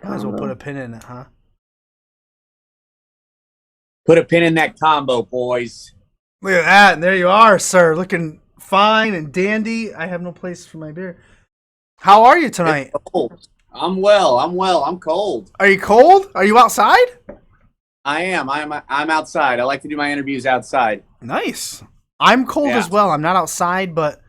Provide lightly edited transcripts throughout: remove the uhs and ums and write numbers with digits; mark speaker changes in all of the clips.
Speaker 1: that
Speaker 2: Might as well put
Speaker 1: combo.
Speaker 2: a pin in it, huh?
Speaker 3: Put a pin in that combo, boys.
Speaker 2: Look at that. And there you are, sir. Looking fine and dandy. I have no place for my beer. How are you
Speaker 3: It's
Speaker 2: tonight?
Speaker 3: cold. I'm well. I'm well. I'm cold.
Speaker 2: Are you cold? Are you outside?
Speaker 3: I am. I'm outside. I like to do my interviews outside.
Speaker 2: Nice. I'm cold
Speaker 3: Yeah.
Speaker 2: as well. I'm not outside, but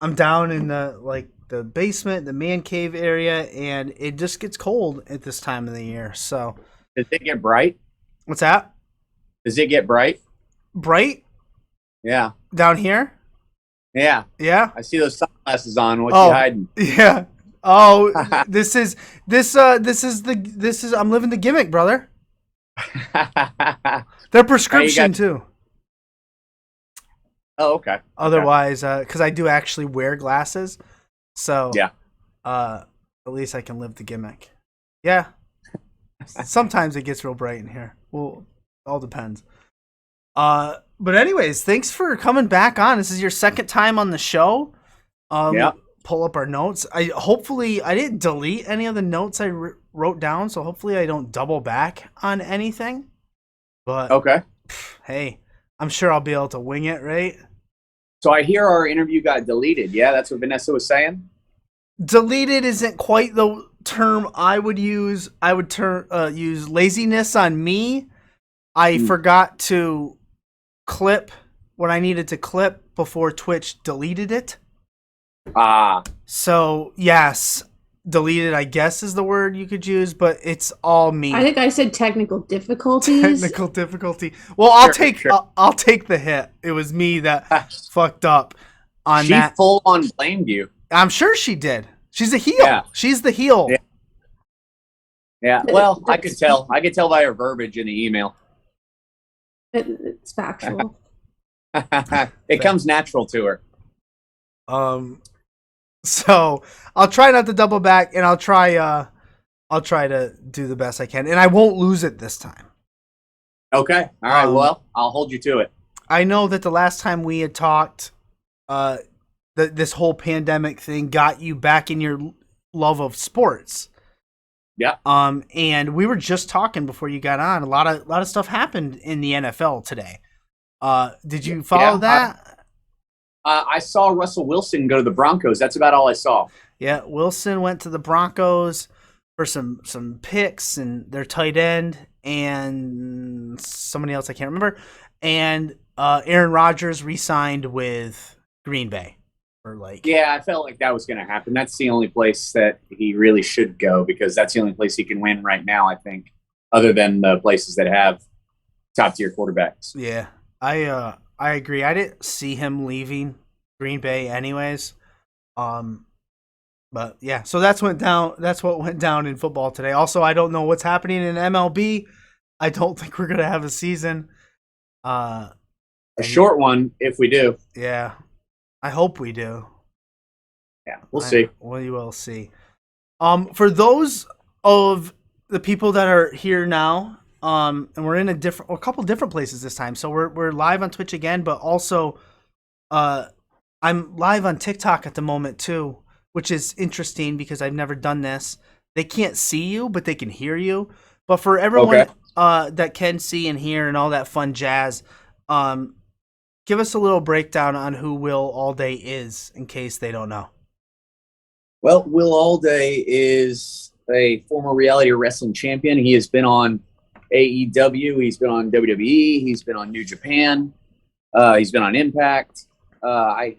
Speaker 2: I'm down in the basement, the man cave area, and it just gets cold at this time of the year. So,
Speaker 3: Does it get bright?
Speaker 2: what's that?
Speaker 3: Does it get bright?
Speaker 2: Bright
Speaker 3: Yeah.
Speaker 2: down here?
Speaker 3: Yeah.
Speaker 2: Yeah.
Speaker 3: I see those sunglasses on. What
Speaker 2: Oh.
Speaker 3: you hiding?
Speaker 2: Yeah. Oh, this is I'm living the gimmick, brother. They're prescription too.
Speaker 3: Oh, okay.
Speaker 2: Otherwise, because I do actually wear glasses, so
Speaker 3: Yeah.
Speaker 2: at least I can live the gimmick. Yeah. Sometimes it gets real bright in here. Well, all depends. But anyways, thanks for coming back on. This is your second time on the show.
Speaker 3: Yeah.
Speaker 2: Pull up our notes. I didn't delete any of the notes I wrote down, so hopefully I don't double back on anything. But
Speaker 3: Okay.
Speaker 2: hey, I'm sure I'll be able to wing it, right?
Speaker 3: So I hear our interview got deleted. Yeah, that's what Vanessa was saying.
Speaker 2: Deleted isn't quite the term I would use. I would use laziness on me. I forgot to clip what I needed to clip before Twitch deleted it. So yes, deleted I guess is the word you could use, but it's all me.
Speaker 1: I think I said technical difficulties.
Speaker 2: Technical difficulty. Well, I'll take the hit. It was me that fucked up on that.
Speaker 3: She full on blamed you.
Speaker 2: I'm sure she did. She's a heel.
Speaker 3: Yeah.
Speaker 2: She's the heel.
Speaker 3: Yeah. Yeah. Well, I could tell. I could tell by her verbiage in the email.
Speaker 1: It's factual.
Speaker 3: It comes natural to her.
Speaker 2: So I'll try not to double back, and I'll try to do the best I can, and I won't lose it this time.
Speaker 3: Okay. All right. Well, I'll hold you to it.
Speaker 2: I know that the last time we had talked, this whole pandemic thing got you back in your love of sports.
Speaker 3: Yeah.
Speaker 2: And we were just talking before you got on. A lot of stuff happened in the NFL today. Did you follow that?
Speaker 3: I saw Russell Wilson go to the Broncos. That's about all I saw.
Speaker 2: Yeah, Wilson went to the Broncos for some picks and their tight end and somebody else I can't remember. And Aaron Rodgers re-signed with Green Bay.
Speaker 3: Yeah, I felt like that was going to happen. That's the only place that he really should go because that's the only place he can win right now, I think, other than the places that have top-tier quarterbacks.
Speaker 2: Yeah, I agree. I didn't see him leaving Green Bay anyways. But yeah, so that's what went down in football today. Also, I don't know what's happening in MLB. I don't think we're gonna have a season.
Speaker 3: A short one if we do.
Speaker 2: Yeah. I hope we do.
Speaker 3: Yeah, we'll see.
Speaker 2: We will see. For those of the people that are here now, and we're in a couple different places this time. So we're live on Twitch again, but also I'm live on TikTok at the moment too, which is interesting because I've never done this. They can't see you, but they can hear you. But for everyone that can see and hear and all that fun jazz, give us a little breakdown on who Will Allday is, in case they don't know.
Speaker 3: Well, Will Allday is a former reality wrestling champion. He has been on AEW. He's been on WWE. He's been on New Japan. He's been on Impact. I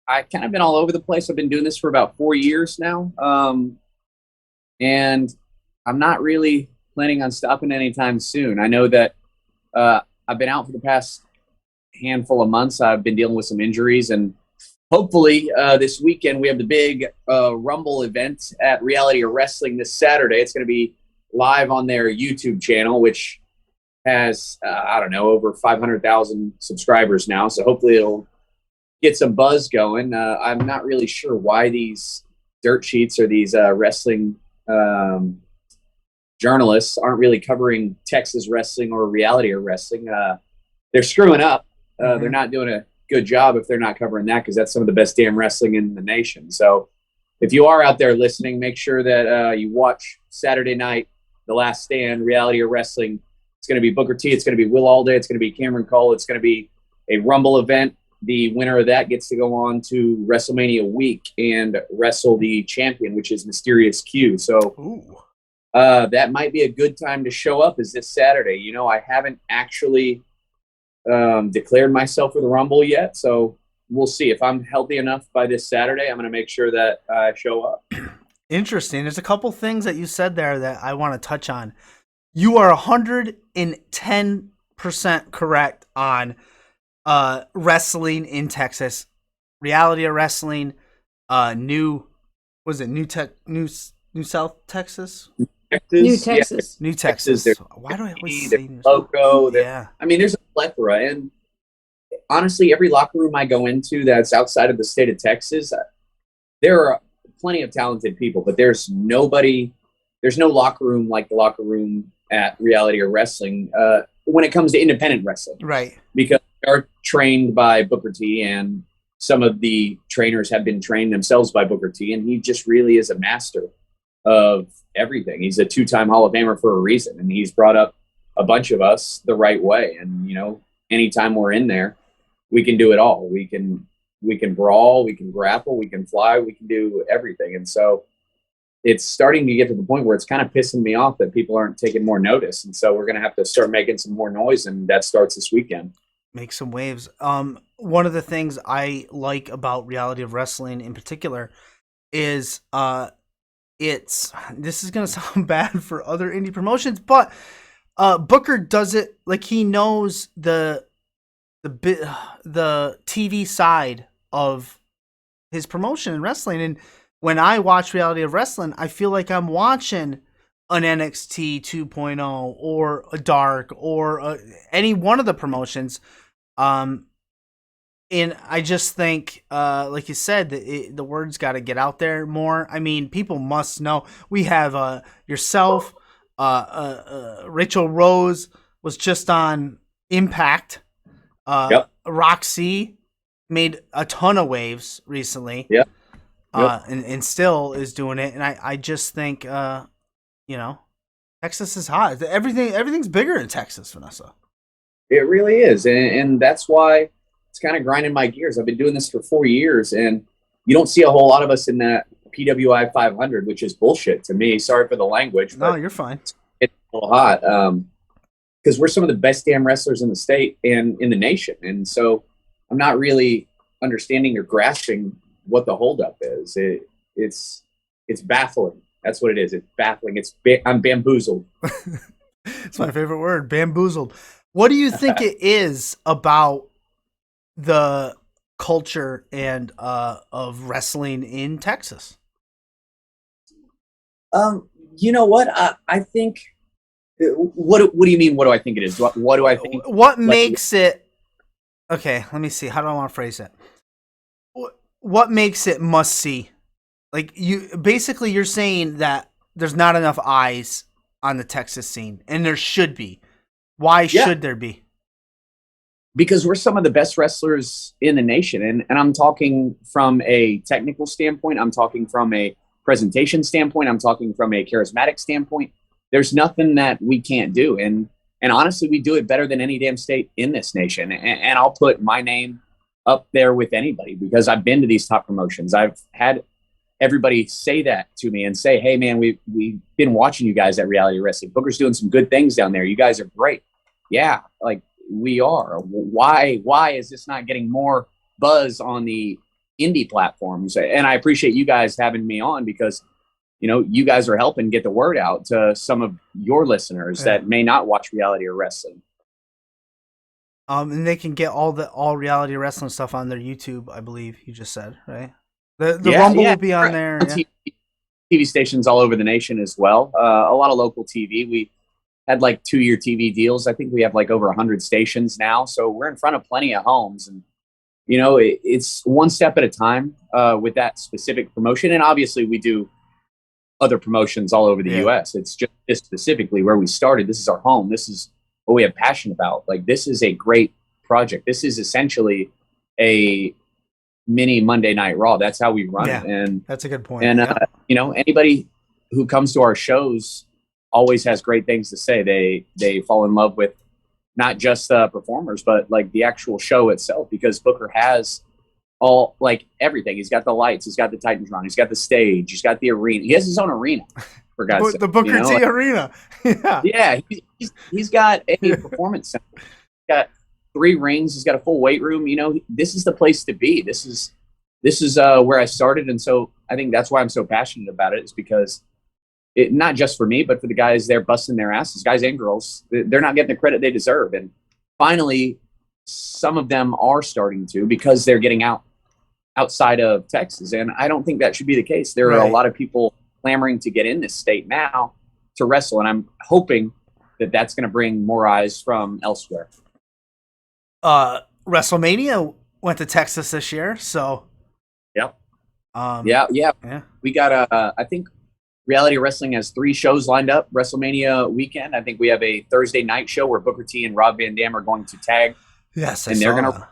Speaker 3: kind of been all over the place. I've been doing this for about 4 years now. And I'm not really planning on stopping anytime soon. I know that I've been out for the past handful of months. I've been dealing with some injuries, and hopefully this weekend we have the big Rumble event at Reality Wrestling this Saturday. It's going to be live on their YouTube channel, which has over 500,000 subscribers now. So hopefully it'll get some buzz going. I'm not really sure why these dirt sheets or these wrestling journalists aren't really covering Texas wrestling or reality or wrestling. They're screwing up. They're not doing a good job if they're not covering that because that's some of the best damn wrestling in the nation. So if you are out there listening, make sure that you watch Saturday night, The Last Stand, Reality of Wrestling. It's going to be Booker T. It's going to be Will Allday. It's going to be Cameron Cole. It's going to be a Rumble event. The winner of that gets to go on to WrestleMania week and wrestle the champion, which is Mysterious Q. So that might be a good time to show up is this Saturday. You know, I haven't actually declared myself for the Rumble yet, so we'll see. If I'm healthy enough by this Saturday, I'm going to make sure that I show up.
Speaker 2: Interesting. There's a couple things that you said there that I want to touch on. You are 110% correct on wrestling in Texas. Reality of Wrestling, New South Texas?
Speaker 1: New Texas.
Speaker 2: New Texas. Why do I always say New
Speaker 3: Loco?
Speaker 2: Yeah.
Speaker 3: I mean, there's a plethora. And honestly, every locker room I go into that's outside of the state of Texas, there are plenty of talented people, but there's no locker room like the locker room at Reality of Wrestling when it comes to independent wrestling.
Speaker 2: Right.
Speaker 3: Because they are trained by Booker T, and some of the trainers have been trained themselves by Booker T, and he just really is a master of everything. He's a 2-time Hall of Famer for a reason, and he's brought up a bunch of us the right way. And, you know, anytime we're in there, we can do it all. We can brawl, we can grapple, we can fly, we can do everything. And so it's starting to get to the point where it's kind of pissing me off that people aren't taking more notice. And so we're going to have to start making some more noise, and that starts this weekend.
Speaker 2: Make some waves. One of the things I like about Reality of Wrestling in particular is this is going to sound bad for other indie promotions, but Booker does it like he knows the TV side of his promotion in wrestling. And when I watch Reality of Wrestling, I feel like I'm watching an NXT 2.0 or a Dark or any one of the promotions. And I just think, like you said, the word's got to get out there more. I mean, people must know. We have yourself, Rachel Rose was just on Impact.
Speaker 3: Yep.
Speaker 2: Rok-C made a ton of waves recently.
Speaker 3: Yeah.
Speaker 2: And still is doing it. And I just think, you know, Texas is hot. Everything's bigger in Texas, Vanessa.
Speaker 3: It really is. And that's why it's kind of grinding my gears. I've been doing this for 4 years, and you don't see a whole lot of us in that PWI 500, which is bullshit to me. Sorry for the language.
Speaker 2: No, you're fine.
Speaker 3: It's a little hot because we're some of the best damn wrestlers in the state and in the nation. And so I'm not really understanding or grasping what the holdup is. It's baffling. That's what it is. It's baffling. I'm bamboozled.
Speaker 2: It's my favorite word, bamboozled. What do you think it is about the culture and of wrestling in Texas?
Speaker 3: You know what? I think. What do you mean? What do I think it is? What do I think?
Speaker 2: What makes it? Okay, let me see. How do I want to phrase it? What makes it must see? Like you're saying that there's not enough eyes on the Texas scene, and there should be. Why should there be?
Speaker 3: Because we're some of the best wrestlers in the nation. And I'm talking from a technical standpoint. I'm talking from a presentation standpoint. I'm talking from a charismatic standpoint. There's nothing that we can't do. And honestly, we do it better than any damn state in this nation. And I'll put my name up there with anybody because I've been to these top promotions. I've had everybody say that to me and say, hey, man, we've been watching you guys at Reality Wrestling. Booker's doing some good things down there. You guys are great. Yeah, like we are. Why is this not getting more buzz on the indie platforms? And I appreciate you guys having me on because, you know, you guys are helping get the word out to some of your listeners that may not watch Reality or Wrestling.
Speaker 2: And they can get all Reality Wrestling stuff on their YouTube, I believe you just said, right? The Rumble will be on there.
Speaker 3: TV stations all over the nation as well. A lot of local TV. We had like 2-year TV deals. I think we have like over 100 stations now. So we're in front of plenty of homes. And, you know, it's one step at a time with that specific promotion. And obviously we do other promotions all over the U.S. It's just this specifically where we started. This is our home. This is what we have passion about. Like, this is a great project. This is essentially a mini Monday Night Raw. That's how we run it. And
Speaker 2: that's a good point.
Speaker 3: And anybody who comes to our shows always has great things to say. They fall in love with not just the performers, but like the actual show itself, because Booker has all like everything. He's got the lights, he's got the Titantron, he's got the stage, he's got the arena. He has his own arena, for God's sake.
Speaker 2: The Booker T arena.
Speaker 3: Yeah, he's got a performance center. He's got 3 rings. He's got a full weight room. This is the place to be. This is where I started, and so I think that's why I'm so passionate about it. Is because not just for me, but for the guys there busting their asses, guys and girls. They're not getting the credit they deserve, and finally, some of them are starting to, because they're getting outside of Texas, and I don't think that should be the case. There are a lot of people clamoring to get in this state now to wrestle, and I'm hoping that that's going to bring more eyes from elsewhere.
Speaker 2: WrestleMania went to Texas this year, so
Speaker 3: yep. We got I think Reality Wrestling has 3 shows lined up WrestleMania weekend. I think we have a Thursday night show where Booker T and Rob Van Dam are going to tag.
Speaker 2: Yes,
Speaker 3: and they're gonna.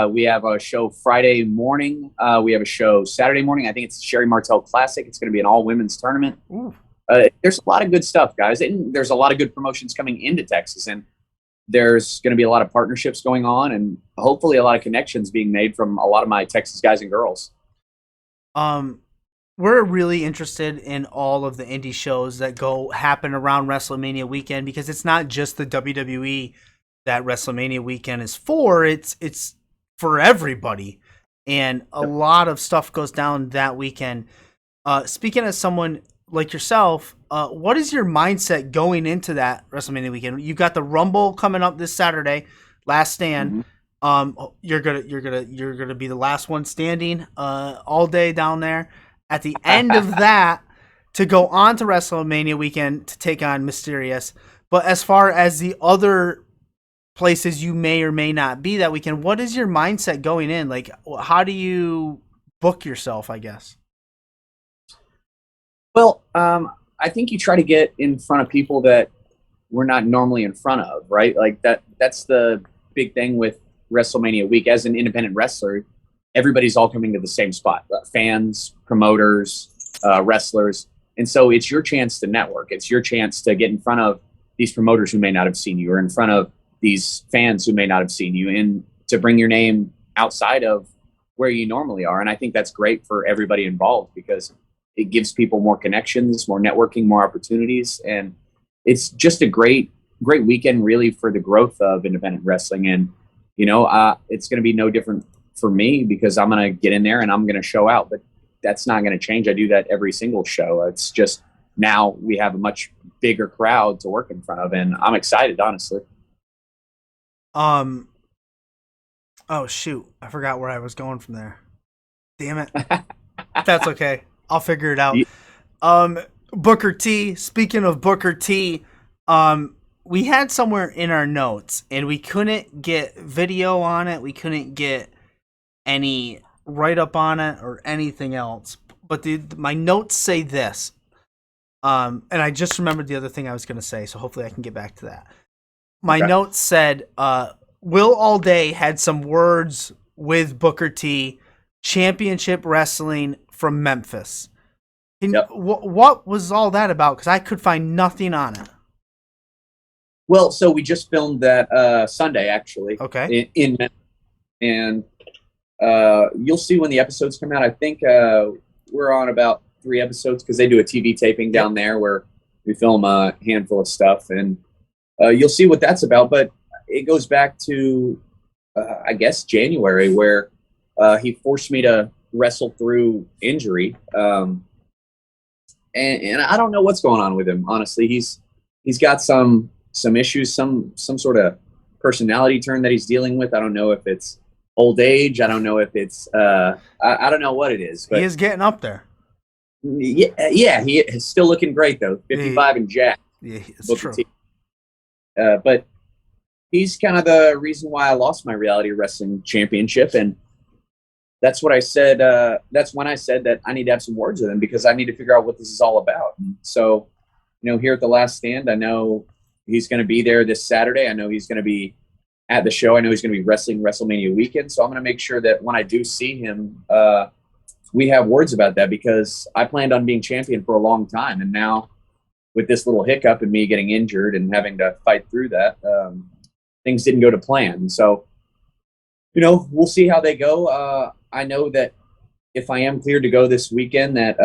Speaker 3: We have a show Friday morning. We have a show Saturday morning. I think it's Sherry Martel Classic. It's going to be an all women's tournament. There's a lot of good stuff, guys, and there's a lot of good promotions coming into Texas, and there's going to be a lot of partnerships going on, and hopefully a lot of connections being made from a lot of my Texas guys and girls.
Speaker 2: We're really interested in all of the indie shows that happen around WrestleMania weekend, because it's not just the WWE that WrestleMania weekend is for. It's for everybody, and a lot of stuff goes down that weekend. Speaking as someone like yourself, what is your mindset going into that WrestleMania weekend? You got the Rumble coming up this Saturday, Last Stand. You're gonna be the last one standing all day down there. At the end of that, to go on to WrestleMania weekend to take on Mysterious. But as far as the other places you may or may not be that weekend, what is your mindset going in? Like, how do you book yourself, I guess?
Speaker 3: Well, I think you try to get in front of people that we're not normally in front of, right? Like that's the big thing with WrestleMania week. As an independent wrestler, everybody's all coming to the same spot: fans, promoters, wrestlers. And so it's your chance to network. It's your chance to get in front of these promoters who may not have seen you, or in front of these fans who may not have seen you, and to bring your name outside of where you normally are. And I think that's great for everybody involved, because it gives people more connections, more networking, more opportunities. And it's just a great weekend, really, for the growth of independent wrestling. And, it's going to be no different for me, because I'm going to get in there and I'm going to show out. But that's not going to change. I do that every single show. It's just now we have a much bigger crowd to work in front of, and I'm excited, honestly.
Speaker 2: Oh shoot, I forgot where I was going from there. Damn it. That's okay. I'll figure it out. Booker T. Speaking of Booker T, we had somewhere in our notes, and we couldn't get video on it. We couldn't get any write-up on it or anything else. But my notes say this. And I just remembered the other thing I was going to say, so hopefully I can get back to that. My notes said Will Allday had some words with Booker T, championship wrestling from Memphis. What was all that about? Because I could find nothing on it.
Speaker 3: Well, so we just filmed that Sunday, actually.
Speaker 2: Okay.
Speaker 3: In and you'll see when the episodes come out. I think we're on about 3 episodes, because they do a TV taping down there where we film a handful of stuff, and you'll see what that's about. But it goes back to, I guess, January, where he forced me to wrestle through injury. And I don't know what's going on with him, honestly. He's got some issues, some sort of personality turn that he's dealing with. I don't know if it's old age. I don't know if it's I don't know what it is. But
Speaker 2: he is getting up there.
Speaker 3: Yeah, he is still looking great though. 55 and jacked.
Speaker 2: Yeah, it's true.
Speaker 3: But he's kind of the reason why I lost my reality wrestling championship, and that's what I said. That's when I said that I need to have some words with him, because I need to figure out what this is all about. So, here at the Last Stand, I know he's going to be there this Saturday. I know he's going to be at the show. I know he's going to be wrestling WrestleMania weekend, so I'm going to make sure that when I do see him, we have words about that, because I planned on being champion for a long time, and now with this little hiccup and me getting injured and having to fight through that, things didn't go to plan. So, we'll see how they go. I know that if I am cleared to go this weekend, that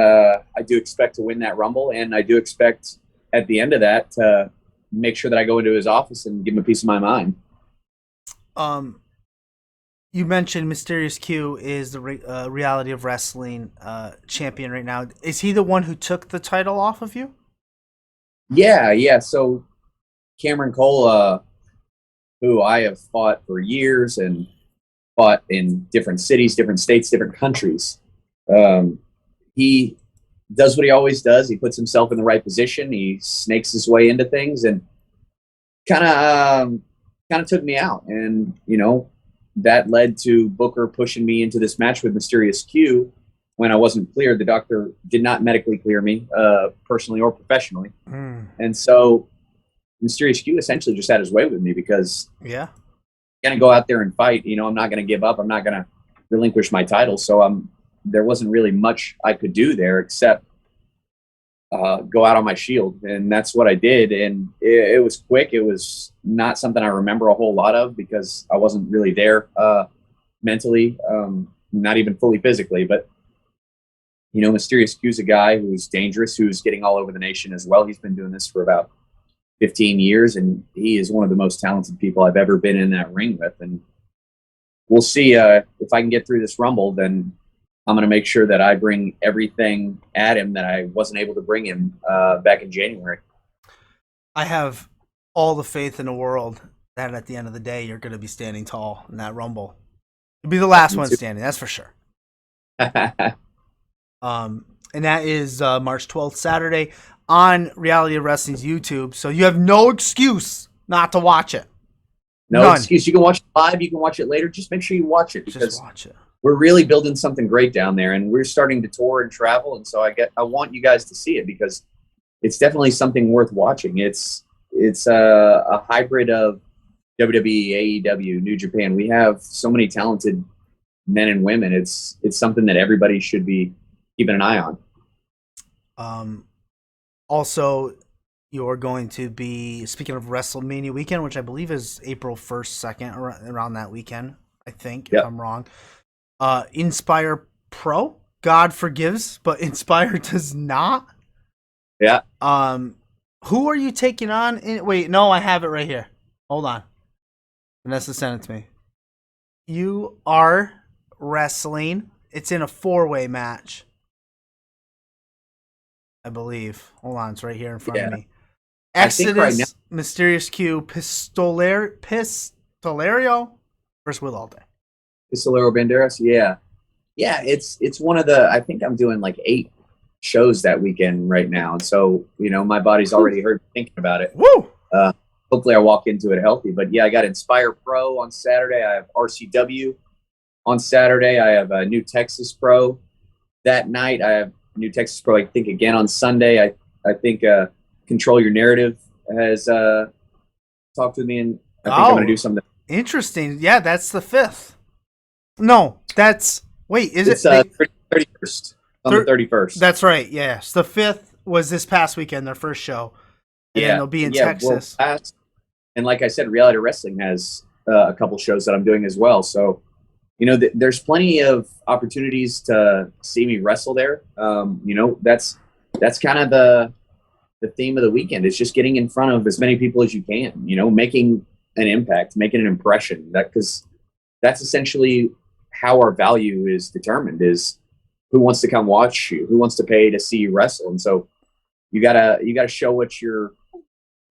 Speaker 3: I do expect to win that Rumble, and I do expect at the end of that to make sure that I go into his office and give him a piece of my mind.
Speaker 2: You mentioned Mysterious Q is the Reality of Wrestling champion right now. Is he the one who took the title off of you?
Speaker 3: Yeah. So Cameron Cole, who I have fought for years and fought in different cities, different states, different countries. He does what he always does. He puts himself in the right position. He snakes his way into things and kind of took me out. And, that led to Booker pushing me into this match with Mysterious Q when I wasn't cleared. The doctor did not medically clear me, personally or professionally. And so Mysterious Q essentially just had his way with me, because
Speaker 2: yeah,
Speaker 3: I'm going to go out there and fight. I'm not going to give up. I'm not going to relinquish my title. So there wasn't really much I could do there except go out on my shield. And that's what I did. And it was quick. It was not something I remember a whole lot of, because I wasn't really there mentally, not even fully physically. But, Mysterious Q's a guy who's dangerous, who's getting all over the nation as well. He's been doing this for about 15 years, and he is one of the most talented people I've ever been in that ring with. And we'll see if I can get through this Rumble. Then I'm going to make sure that I bring everything at him that I wasn't able to bring him back in January.
Speaker 2: I have all the faith in the world that at the end of the day, you're going to be standing tall in that Rumble. You'll be the last one standing, that's for sure. And that is March 12th, Saturday, on Reality of Wrestling's YouTube. So you have no excuse not to watch it.
Speaker 3: No excuse. You can watch it live. You can watch it later. Just make sure you watch it, because
Speaker 2: just watch it. We're
Speaker 3: really building something great down there, and we're starting to tour and travel. And so I want you guys to see it, because it's definitely something worth watching. It's a hybrid of WWE, AEW, New Japan. We have so many talented men and women. It's something that everybody should be keeping an eye on.
Speaker 2: Also, you're going to be, speaking of WrestleMania weekend, which I believe is April 1st, 2nd, around that weekend, I think, if I'm wrong. Inspire Pro, God forgives, but Inspire does not.
Speaker 3: Yeah.
Speaker 2: Who are you taking on? Wait, no, I have it right here. Hold on. Vanessa sent it to me. You are wrestling. It's in a 4-way match, I believe. Hold on, it's right here in front of me. Exodus, right now, Mysterious Q, Pistolero versus Will Allday.
Speaker 3: Pistolero Banderas, yeah. It's one of the. I think I'm doing like 8 shows that weekend right now, and so my body's already hurt thinking about it.
Speaker 2: Woo!
Speaker 3: Hopefully, I walk into it healthy. But yeah, I got Inspire Pro on Saturday. I have RCW on Saturday. I have a New Texas Pro that night. I have New Texas Pro, I think, again on Sunday. I think Control Your Narrative has talked to me, and I think I'm going to do something.
Speaker 2: Interesting. Yeah, that's the 5th. No, that's... Wait,
Speaker 3: it's it? 31st. On the 31st.
Speaker 2: That's right, yes. The 5th was this past weekend, their first show. And they'll be in Texas.
Speaker 3: And like I said, Reality Wrestling has a couple shows that I'm doing as well. So, there's plenty of opportunities to see me wrestle there. That's kind of the theme of the weekend. Is just getting in front of as many people as you can. Making an impact, making an impression. Because that's essentially how our value is determined. Is who wants to come watch you, who wants to pay to see you wrestle. And so you gotta show what your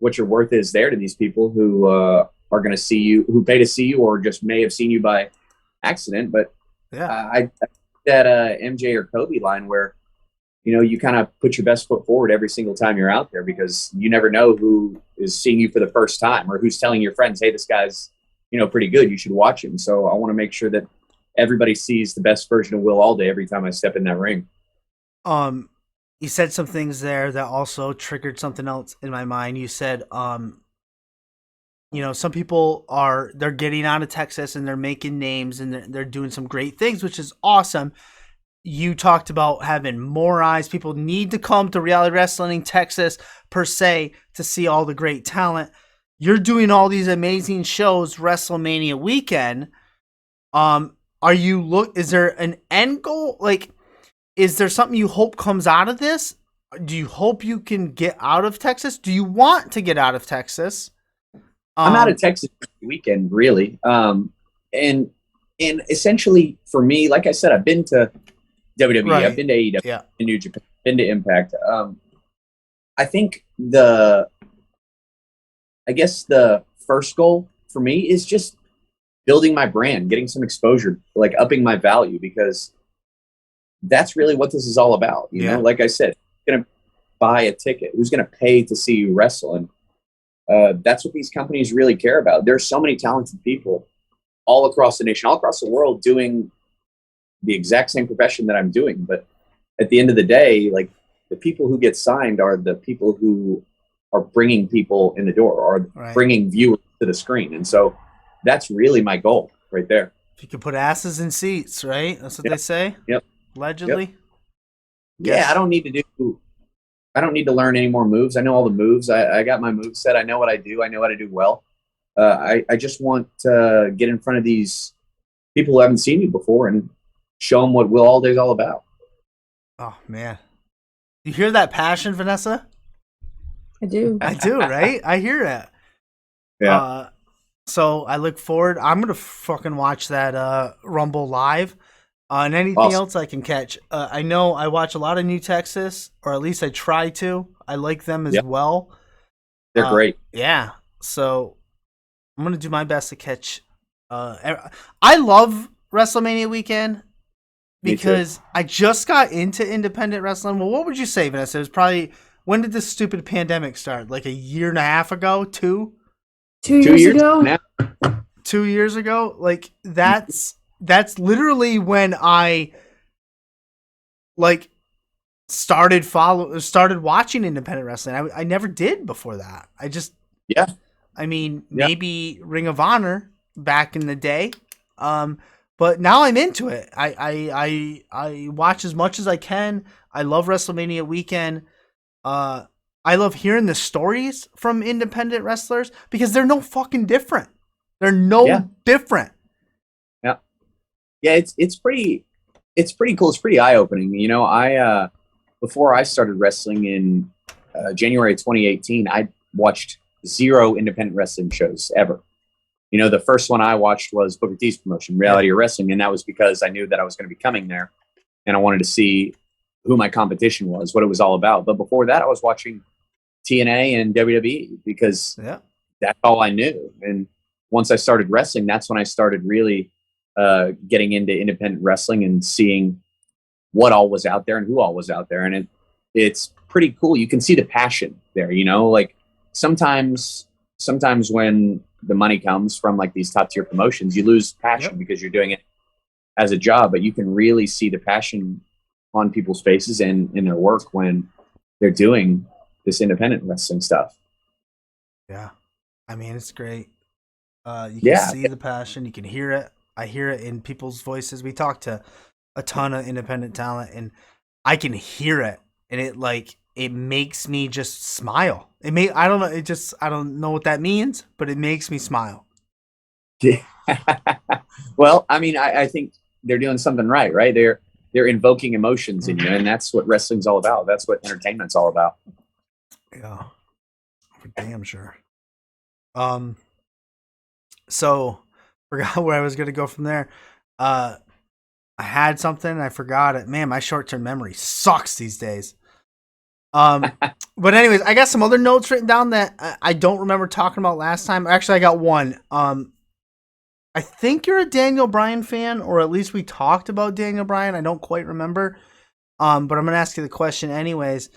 Speaker 3: worth is there to these people who are going to see you, who pay to see you, or just may have seen you by accident. But I that MJ or Kobe line where you kind of put your best foot forward every single time you're out there, because you never know who is seeing you for the first time, or who's telling your friends, hey, this guy's pretty good, you should watch him. So I want to make sure that everybody sees the best version of Will Allday every time I step in that ring.
Speaker 2: You said some things there that also triggered something else in my mind. You said some people they're getting out of Texas and they're making names and they're doing some great things, which is awesome. You talked about having more eyes. People need to come to Reality Wrestling Texas per se to see all the great talent. You're doing all these amazing shows WrestleMania weekend. Is there an end goal? Like, is there something you hope comes out of this? Do you hope you can get out of Texas? Do you want to get out of Texas?
Speaker 3: I'm out of Texas weekend, really. And essentially for me, like I said, I've been to WWE,
Speaker 2: Right.
Speaker 3: I've been to AEW,
Speaker 2: Yeah.
Speaker 3: New Japan, been to Impact. I think the first goal for me is just building my brand, getting some exposure, like upping my value, because that's really what this is all about. You know, like I said, who's going to buy a ticket? Who's going to pay to see you wrestle? And that's what these companies really care about. There's so many talented people all across the nation, all across the world, doing the exact same profession that I'm doing. But at the end of the day, like, the people who get signed are the people who are bringing people in the door, or bringing viewers to the screen. And so that's really my goal right there.
Speaker 2: If you can put asses in seats, right? That's what they say.
Speaker 3: Yep.
Speaker 2: Allegedly.
Speaker 3: Yep. Yeah, I don't need to learn any more moves. I know all the moves. I got my move set. I know what I do. I know how to do well. I just want to get in front of these people who haven't seen you before and show them what Will Allday is all about.
Speaker 2: Oh, man. You hear that passion, Vanessa?
Speaker 1: I do.
Speaker 2: I do, right? I hear it.
Speaker 3: Yeah.
Speaker 2: So I look forward. I'm going to fucking watch that Rumble live. And anything
Speaker 3: Awesome.
Speaker 2: else I can catch. I know I watch a lot of New Texas, or at least I try to. I like them as well.
Speaker 3: They're great.
Speaker 2: Yeah. So I'm going to do my best to catch. I love WrestleMania weekend because I just got into independent wrestling. Well, what would you say, Vanessa? It was probably, when did this stupid pandemic start? Like a year and a half ago? 2
Speaker 1: years ago?
Speaker 3: Now.
Speaker 2: 2 years ago? Like, that's literally when I started watching independent wrestling. I never did before that. Maybe Ring of Honor back in the day. But now I'm into it. I watch as much as I can. I love WrestleMania weekend. I love hearing the stories from independent wrestlers because they're no fucking different. They're different.
Speaker 3: Yeah, it's pretty cool. It's pretty eye-opening. You know, I before I started wrestling in January 2018, I watched 0 independent wrestling shows ever. You know, the first one I watched was Booker T's promotion, Reality Wrestling, and that was because I knew that I was going to be coming there, and I wanted to see who my competition was, what it was all about. But before that, I was watching TNA and WWE because that's all I knew. And once I started wrestling, that's when I started really getting into independent wrestling and seeing what all was out there and who all was out there. And it's pretty cool. You can see the passion there, you know, like sometimes when the money comes from like these top tier promotions, you lose passion because you're doing it as a job, but you can really see the passion on people's faces and in their work when they're doing this independent wrestling stuff.
Speaker 2: Yeah. I mean, it's great. You can see the passion. You can hear it. I hear it in people's voices. We talk to a ton of independent talent and I can hear it. And it makes me just smile. I don't know what that means, but it makes me smile.
Speaker 3: Well, I mean, I think they're doing something right? They're invoking emotions in you, and that's what wrestling's all about. That's what entertainment's all about.
Speaker 2: Yeah, for damn sure. So forgot where I was going to go from there. I had something and I forgot it. Man, my short-term memory sucks these days. But anyways, I got some other notes written down that I don't remember talking about last time. Actually, I got one. I think you're a Daniel Bryan fan, or at least we talked about Daniel Bryan. I don't quite remember. But I'm going to ask you the question anyways,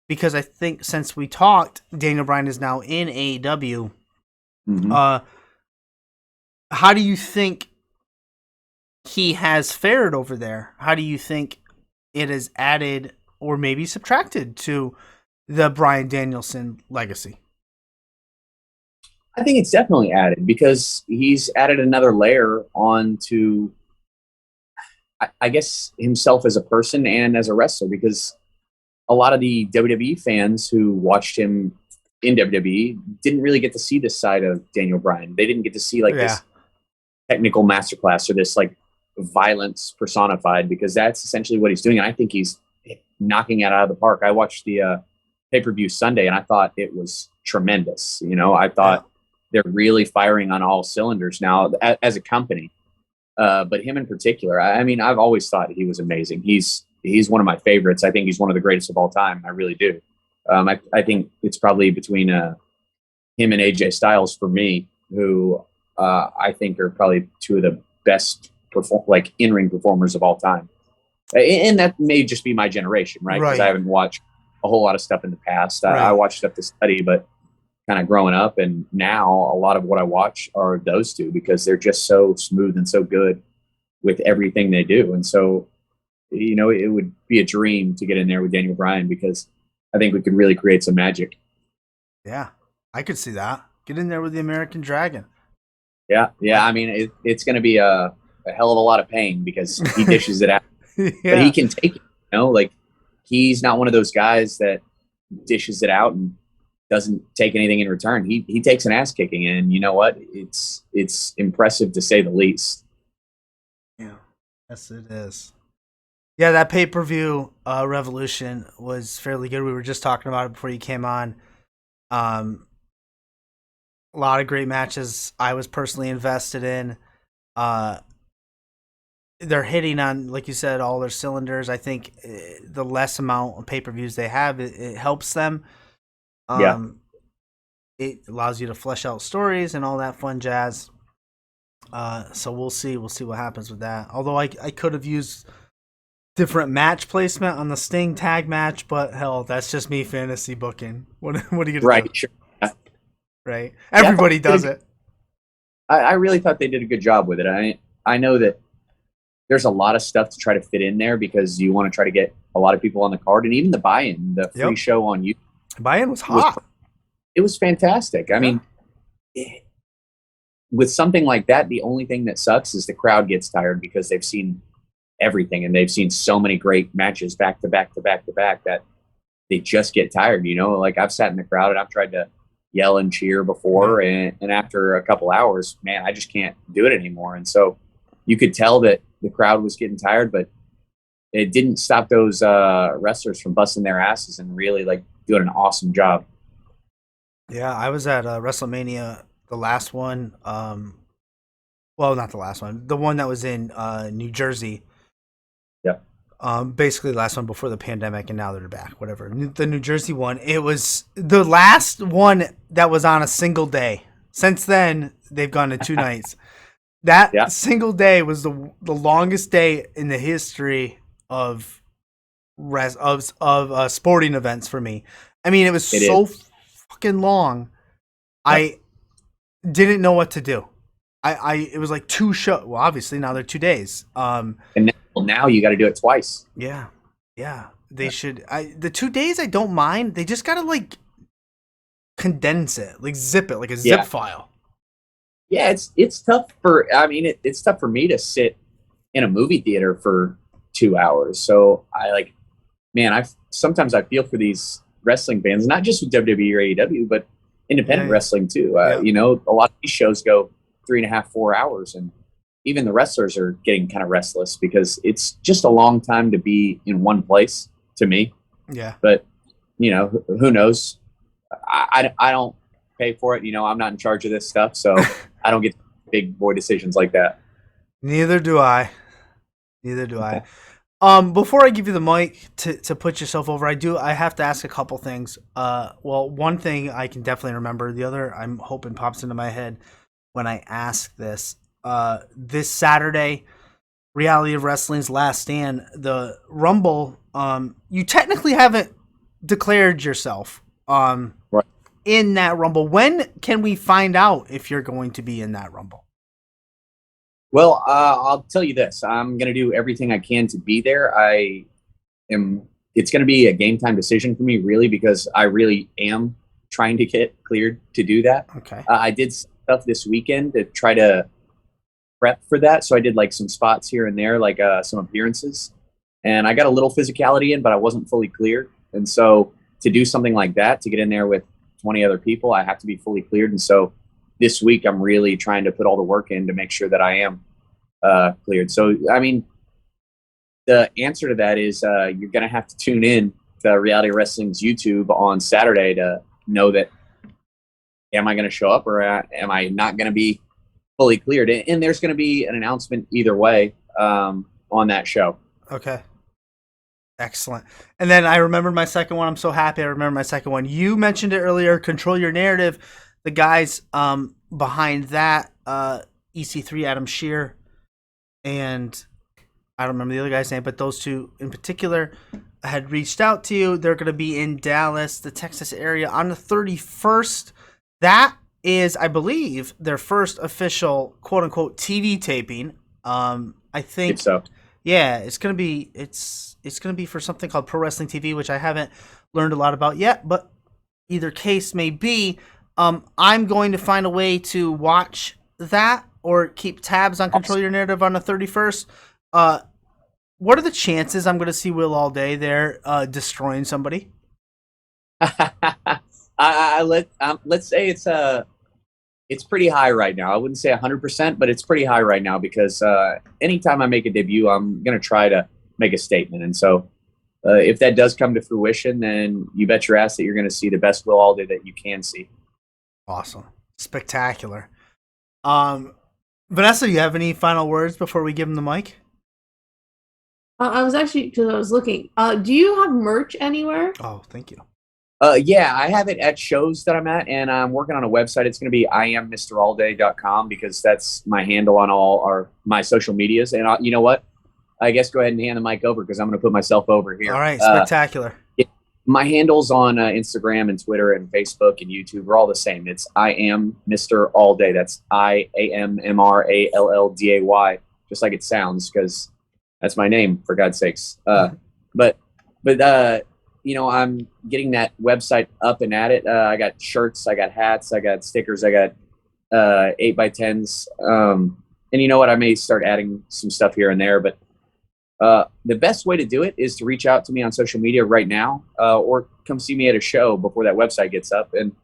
Speaker 2: because I think since we talked, Daniel Bryan is now in AEW.
Speaker 3: Mm-hmm.
Speaker 2: How do you think he has fared over there? How do you think it has added or maybe subtracted to the Bryan Danielson legacy?
Speaker 3: I think it's definitely added because he's added another layer onto, I guess, himself as a person and as a wrestler. Because a lot of the WWE fans who watched him in WWE didn't really get to see this side of Daniel Bryan. They didn't get to see like this technical masterclass or this like violence personified, because that's essentially what he's doing. And I think he's knocking it out of the park. I watched the pay-per-view Sunday and I thought it was tremendous. I thought they're really firing on all cylinders now as a company. But him in particular, I mean, I've always thought he was amazing. He's one of my favorites. I think he's one of the greatest of all time. I really do. I think it's probably between him and AJ Styles for me, who I think are probably two of the best in-ring performers of all time. And that may just be my generation, right? Because I haven't watched a whole lot of stuff in the past. I watched stuff to study, but kind of growing up, and now a lot of what I watch are those two because they're just so smooth and so good with everything they do. And so, it would be a dream to get in there with Daniel Bryan because I think we could really create some magic.
Speaker 2: Yeah, I could see that. Get in there with the American Dragon.
Speaker 3: Yeah. I mean, it's going to be a hell of a lot of pain because he dishes it out, but he can take it. Like he's not one of those guys that dishes it out and doesn't take anything in return. He takes an ass kicking, and you know what? It's impressive to say the least.
Speaker 2: Yeah, yes, it is. Yeah, that pay-per-view Revolution was fairly good. We were just talking about it before you came on. A lot of great matches I was personally invested in. They're hitting on, like you said, all their cylinders. I think the less amount of pay-per-views they have, it helps them. It allows you to flesh out stories and all that fun jazz. So we'll see what happens with that. Although I could have used different match placement on the Sting tag match, but hell, that's just me fantasy booking. What are you gonna do?
Speaker 3: Sure.
Speaker 2: Right. Everybody does it.
Speaker 3: I really thought they did a good job with it. I know that there's a lot of stuff to try to fit in there because you want to try to get a lot of people on the card, and even the buy-in, the free show on YouTube.
Speaker 2: Buy-in was hot.
Speaker 3: It was fantastic. I mean, with something like that, the only thing that sucks is the crowd gets tired because they've seen everything and they've seen so many great matches back to back to back to back that they just get tired. Like I've sat in the crowd and I've tried to yell and cheer before, and after a couple hours, man, I just can't do it anymore. And so you could tell that the crowd was getting tired, but it didn't stop those wrestlers from busting their asses and really doing an awesome job.
Speaker 2: Yeah, I was at WrestleMania, the last one. Well, not the last one. The one that was in New Jersey.
Speaker 3: Yeah.
Speaker 2: Basically the last one before the pandemic, and now they're back. Whatever. The New Jersey one. It was the last one that was on a single day. Since then, they've gone to 2 nights. That single day was the longest day in the history of sporting events for me. I mean, it was so fucking long. I didn't know what to do. It was like 2 shows. Well, obviously now they're 2 days. And
Speaker 3: now you got to do it twice.
Speaker 2: Yeah. They should. The 2 days I don't mind. They just gotta condense it, zip it like a zip file.
Speaker 3: Yeah, it's tough for. I mean, it's tough for me to sit in a movie theater for 2 hours. So sometimes I feel for these wrestling fans, not just with WWE or AEW, but independent wrestling too. A lot of these shows go 3.5, 4 hours, and even the wrestlers are getting kind of restless because it's just a long time to be in one place to me.
Speaker 2: Yeah.
Speaker 3: But who knows? I don't pay for it. I'm not in charge of this stuff, so I don't get big boy decisions like that.
Speaker 2: Neither do I. Before I give you the mic to put yourself over, I have to ask a couple things. Well, one thing I can definitely remember. The other I'm hoping pops into my head when I ask this. This Saturday, Reality of Wrestling's Last Stand, the Rumble. You technically haven't declared yourself in that Rumble. When can we find out if you're going to be in that Rumble?
Speaker 3: Well, I'll tell you this. I'm going to do everything I can to be there. It's going to be a game time decision for me, really, because I really am trying to get cleared to do that.
Speaker 2: Okay.
Speaker 3: I did stuff this weekend to try to prep for that. So I did like some spots here and there, like some appearances, and I got a little physicality in, but I wasn't fully cleared. And so to do something like that, to get in there with 20 other people, I have to be fully cleared. And so this week I'm really trying to put all the work in to make sure that I am cleared. So, I mean, the answer to that is you're going to have to tune in to Reality Wrestling's YouTube on Saturday to know that, am I going to show up or am I not going to be fully cleared? And there's going to be an announcement either way on that show.
Speaker 2: Okay. Excellent. And then I remembered my second one. I'm so happy I remember my second one. You mentioned it earlier, Control Your Narrative. The guys behind that, EC3, Adam Shear, and I don't remember the other guy's name, but those two in particular had reached out to you. They're going to be in Dallas, the Texas area, on the 31st. That is, I believe, their first official quote-unquote TV taping. I think
Speaker 3: so.
Speaker 2: Yeah, it's gonna be for something called Pro Wrestling TV, which I haven't learned a lot about yet. But either case may be, I'm going to find a way to watch that or keep tabs on Control Your Narrative on the 31st. What are the chances I'm going to see Will Allday there destroying somebody?
Speaker 3: Let's say it's pretty high right now. I wouldn't say 100%, but it's pretty high right now because anytime I make a debut, I'm going to try to make a statement. And so if that does come to fruition, then you bet your ass that you're going to see the best Will Allday that you can see.
Speaker 2: Awesome. Spectacular. Vanessa, you have any final words before we give him the mic?
Speaker 1: I was actually, because I was looking. Do you have merch anywhere?
Speaker 2: Oh, thank you.
Speaker 3: Yeah, I have it at shows that I'm at, and I'm working on a website. It's going to be IamMrAllday.com because that's my handle on all my social medias. And you know what? I guess go ahead and hand the mic over because I'm going to put myself over here.
Speaker 2: All right, spectacular.
Speaker 3: My handles on Instagram and Twitter and Facebook and YouTube are all the same. It's I am Mr. Allday. That's IAMMRALLDAY, just like it sounds, because that's my name, for God's sakes. But you know, I'm getting that website up and at it. I got shirts, I got hats, I got stickers, I got 8x10s. And you know what? I may start adding some stuff here and there, but the best way to do it is to reach out to me on social media right now, or come see me at a show before that website gets up. And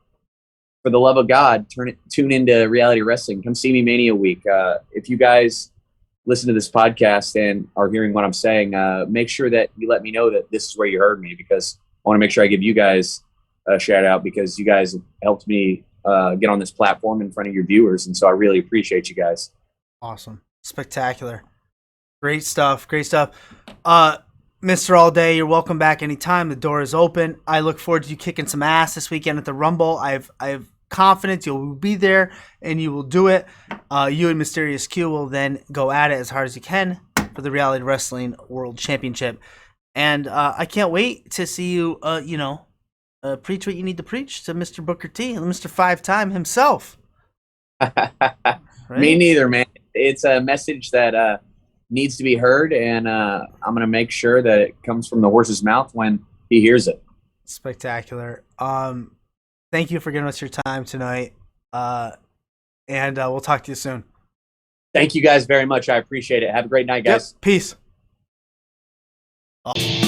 Speaker 3: for the love of God, tune into Reality Wrestling. Come see me Mania Week. If you guys listen to this podcast and are hearing what I'm saying, make sure that you let me know that this is where you heard me, because I want to make sure I give you guys a shout out, because you guys have helped me get on this platform in front of your viewers. And so I really appreciate you guys.
Speaker 2: Awesome. Spectacular. Great stuff. Great stuff. Mr. Allday, you're welcome back anytime. The door is open. I look forward to you kicking some ass this weekend at the Rumble. I've confidence you'll be there and you will do it. You and Mysterious Q will then go at it as hard as you can for the Reality Wrestling World Championship. And I can't wait to see you, preach what you need to preach to Mr. Booker T, Mr. 5-time himself.
Speaker 3: Right? Me neither, man. It's a message that needs to be heard, and I'm going to make sure that it comes from the horse's mouth when he hears it.
Speaker 2: Spectacular. Thank you for giving us your time tonight, and we'll talk to you soon.
Speaker 3: Thank you guys very much. I appreciate it. Have a great night, guys.
Speaker 2: Yep. Peace. Oh.